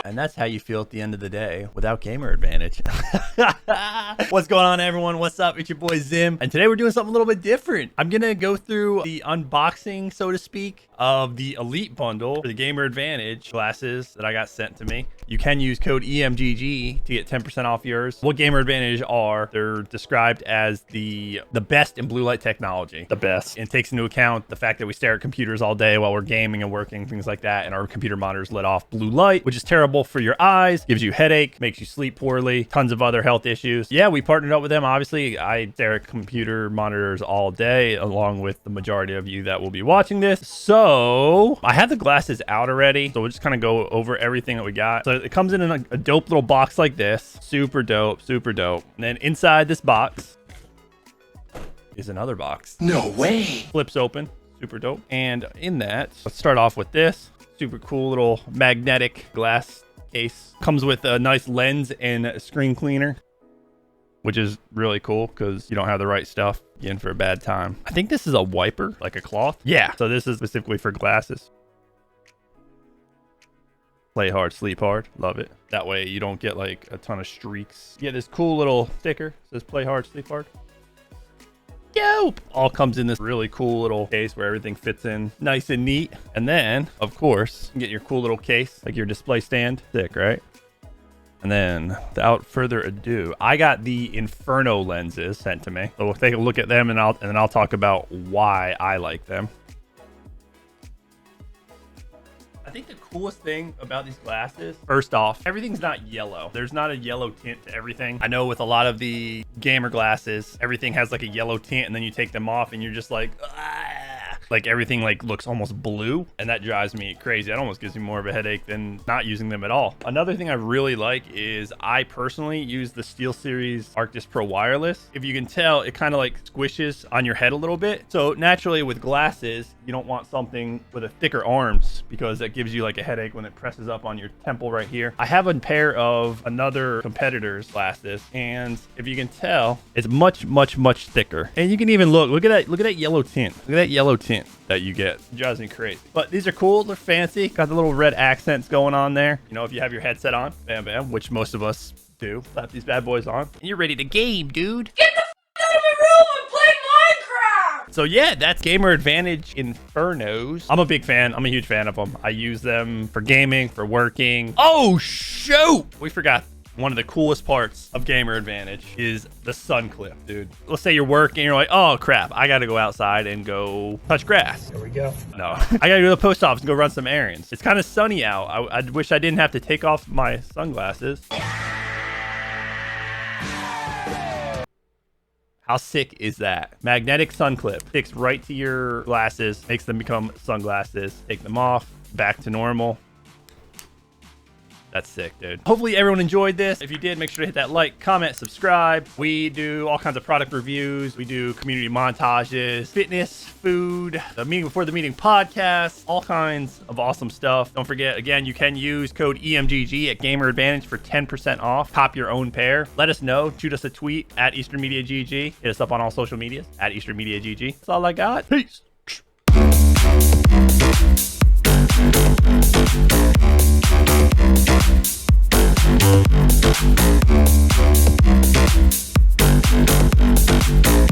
And that's how you feel at the end of the day without gamer advantage. What's going on, everyone? What's up? It's your boy Zim. And today we're doing something a little bit different. I'm going to go through the unboxing, so to speak, of the Elite bundle for the gamer advantage glasses that I got sent to me. You can use code EMGG to get 10% off yours. What gamer advantage are? They're described as the best in blue light technology. The best. It takes into account the fact that we stare at computers all day while we're gaming and working, things like that, and our computer monitors let off blue light, which is terrible for your eyes, gives you headache, makes you sleep poorly, tons of other health issues. Yeah, we partnered up with them. Obviously, I stare at computer monitors all day, along with the majority of you that will be watching this. So I have the glasses out already, so we'll just kind of go over everything that we got. So it comes in a dope little box like this. Super dope, super dope. And then inside this box is another box. No way. Flips open. Super dope. And in that, let's start off with this super cool little magnetic glass case. Comes with a nice lens and a screen cleaner, which is really cool because you don't have the right stuff. You're in for a bad time. I think this is a wiper, like a cloth. Yeah, so this is specifically for glasses. Play hard, sleep hard. Love it. That way you don't get like a ton of streaks. You get this cool little sticker. It says play hard, sleep hard. Dope. All comes in this really cool little case where everything fits in nice and neat. And then, of course, you get your cool little case, like your display stand. Sick, right? And then, without further ado, I got the Inferno lenses sent to me. So we'll take a look at them, and then I'll talk about why I like them. I think the coolest thing about these glasses, first off, everything's not yellow. There's not a yellow tint to everything. I know with a lot of the gamer glasses, everything has like a yellow tint, and then you take them off and you're just like, like everything like looks almost blue, and that drives me crazy. That almost gives me more of a headache than not using them at all. Another thing I really like is I personally use the SteelSeries Arctis Pro Wireless. If you can tell, it kind of like squishes on your head a little bit. So naturally with glasses, you don't want something with a thicker arms because that gives you like a headache when it presses up on your temple right here. I have a pair of another competitor's glasses, and if you can tell, it's much thicker. And you can even look at that yellow tint. Look at that yellow tint that you get. It drives me crazy. But these are cool. They're fancy. Got the little red accents going on there. You know, if you have your headset on, bam, bam, which most of us do, slap these bad boys on, and you're ready to game, dude. Get the out of my room and play Minecraft! So yeah, that's Gamer Advantage Infernos. I'm a big fan. I'm a huge fan of them. I use them for gaming, for working. Oh, shoot! We forgot. One of the coolest parts of Gamer Advantage is the sun clip, dude. Let's say you're working and you're like, oh crap, I gotta go outside and go touch grass. Here we go. No, I gotta go to the post office and go run some errands. It's kind of sunny out. I wish I didn't have to take off my sunglasses. How sick is that? Magnetic sun clip. Sticks right to your glasses, makes them become sunglasses. Take them off, back to normal. That's sick, dude. Hopefully everyone enjoyed this. If you did, make sure to hit that like, comment, subscribe. We do all kinds of product reviews. We do community montages, fitness, food, the meeting before the meeting podcast, all kinds of awesome stuff. Don't forget, again, you can use code EMGG at Gamer Advantage for 10% off. Cop your own pair. Let us know. Shoot us a tweet at EasternMediaGG. Hit us up on all social medias at EasternMediaGG. That's all I got. Peace. Thank you.